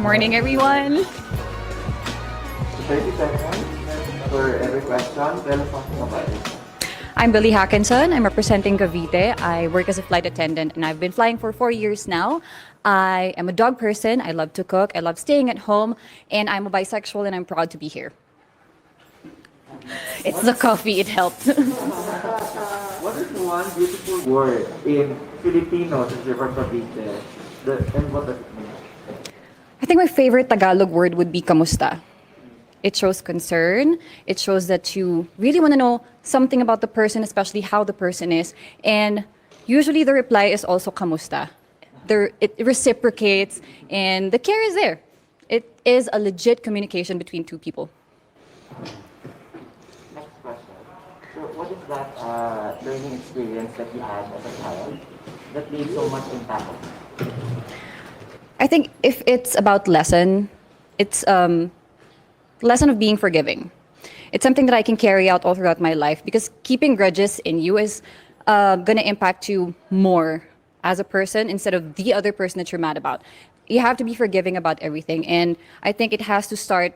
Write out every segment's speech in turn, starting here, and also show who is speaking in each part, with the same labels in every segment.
Speaker 1: morning, everyone.
Speaker 2: 30 seconds for every question. Tell us something about it.
Speaker 1: I'm Billy Hackinson. I'm representing Cavite. I work as a flight attendant and I've been flying for 4 years now. I am a dog person. I love to cook. I love staying at home. And I'm a bisexual and I'm proud to be here. It's the coffee, it helped.
Speaker 2: What is one beautiful word in Filipino since you're from Cavite? And what does it mean?
Speaker 1: I think my favorite Tagalog word would be kamusta. It shows concern. It shows that you really want to know something about the person, especially how the person is. And usually the reply is also kamusta. It reciprocates and the care is there. It is a legit communication between two people.
Speaker 2: Next question. So what is that learning experience that you had as a child that made so much impact on you?
Speaker 1: I think if it's about lesson, it's lesson of being forgiving. It's something that I can carry out all throughout my life because keeping grudges in you is going to impact you more as a person instead of the other person that you're mad about. You have to be forgiving about everything. And I think it has to start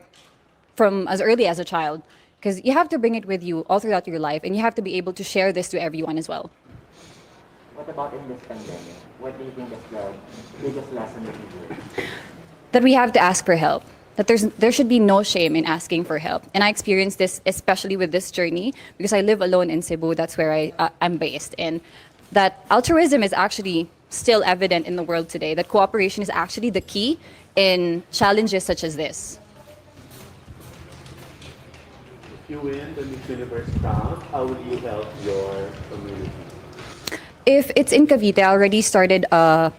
Speaker 1: from as early as a child because you have to bring it with you all throughout your life and you have to be able to share this to everyone as well.
Speaker 2: What about in this pandemic? What do you think is the biggest lesson that you learned?
Speaker 1: That we have to ask for help. That there should be no shame in asking for help. And I experienced this especially with this journey because I live alone in Cebu. That's where I'm based. And that altruism is actually still evident in the world today. That cooperation is actually the key in challenges such as this.
Speaker 3: If you win the Miss Universe crown, how will you help your community?
Speaker 1: If it's in Cavite, I already started a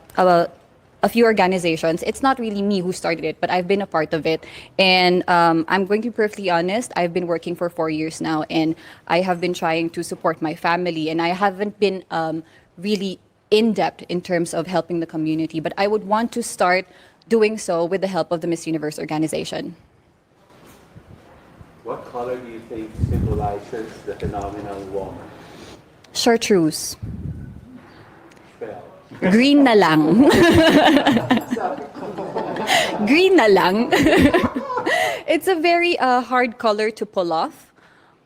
Speaker 1: few organizations. It's not really me who started it, but I've been a part of it. And I'm going to be perfectly honest, I've been working for 4 years now, and I have been trying to support my family, and I haven't been really in-depth in terms of helping the community, but I would want to start doing so with the help of the Miss Universe organization.
Speaker 3: What color do you think symbolizes the phenomenal woman?
Speaker 1: Chartreuse.
Speaker 3: Spell.
Speaker 1: Green na lang. Green na lang. It's a very hard color to pull off,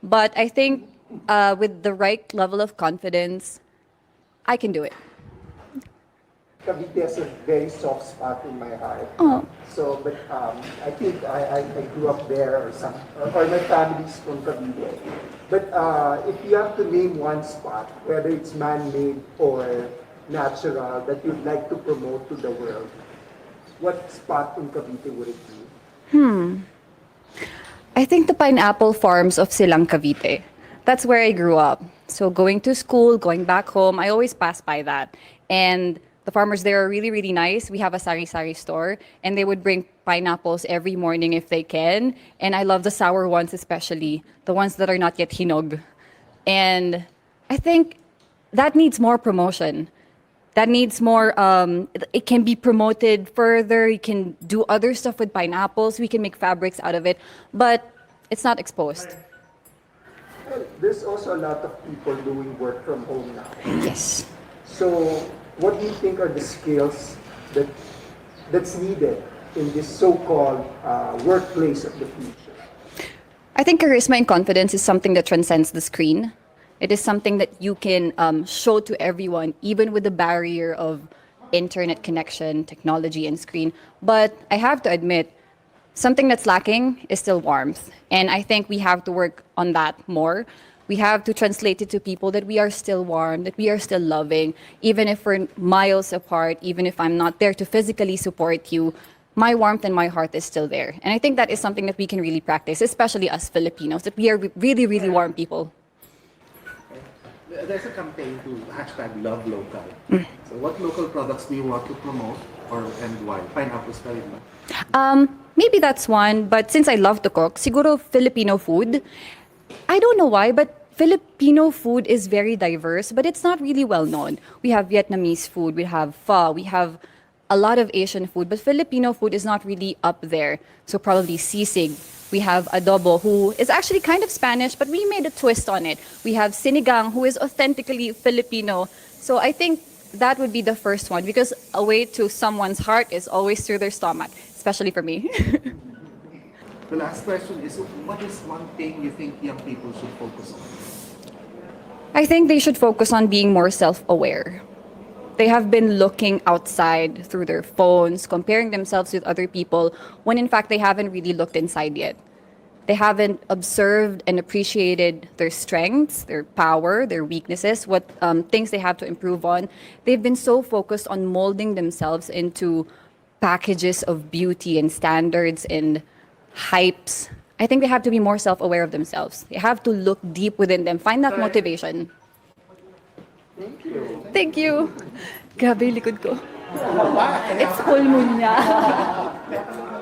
Speaker 1: but I think with the right level of confidence, I can do it.
Speaker 4: Cavite has a very soft spot in my heart.
Speaker 1: Oh.
Speaker 4: So, but I think I grew up there or my family's from Cavite. But if you have to name one spot, whether it's man-made or natural, that you'd like to promote to the world, what spot in Cavite would it be?
Speaker 1: I think the pineapple farms of Silang Cavite. That's where I grew up. So going to school, going back home, I always pass by that. And the farmers there are really, really nice. We have a sari-sari store, and they would bring pineapples every morning if they can. And I love the sour ones especially, the ones that are not yet hinog. And I think that needs more promotion. That needs more, it can be promoted further. You can do other stuff with pineapples. We can make fabrics out of it, but it's not exposed.
Speaker 4: Well, there's also a lot of people doing work from home now.
Speaker 1: Yes.
Speaker 4: So, what do you think are the skills that's needed in this so-called workplace of the future?
Speaker 1: I think charisma and confidence is something that transcends the screen. It is something that you can show to everyone, even with the barrier of internet connection, technology, and screen. But I have to admit, something that's lacking is still warmth. And I think we have to work on that more. We have to translate it to people that we are still warm, that we are still loving, even if we're miles apart, even if I'm not there to physically support you, my warmth and my heart is still there. And I think that is something that we can really practice, especially us Filipinos, that we are really, really warm people.
Speaker 5: There's a campaign to hashtag love local. So what local products do you want to promote and why? Pineapples pa rin ba?
Speaker 1: Maybe that's one, but since I love to cook, siguro Filipino food. I don't know why, but Filipino food is very diverse, but it's not really well known. We have Vietnamese food, we have pho, we have a lot of Asian food, but Filipino food is not really up there. So probably sisig. We have adobo, who is actually kind of Spanish, but we made a twist on it. We have sinigang, who is authentically Filipino. So I think that would be the first one, because a way to someone's heart is always through their stomach, especially for me.
Speaker 5: The last question is, what is one thing you think young people should focus on?
Speaker 1: I think they should focus on being more self-aware. They have been looking outside through their phones, comparing themselves with other people, when in fact they haven't really looked inside yet. They haven't observed and appreciated their strengths, their power, their weaknesses, what things they have to improve on. They've been so focused on molding themselves into packages of beauty and standards and hypes. I think they have to be more self-aware of themselves. They have to look deep within them, find that motivation.
Speaker 4: Thank you.
Speaker 1: Thank you. Grabe, likod ko. It's full moon niya.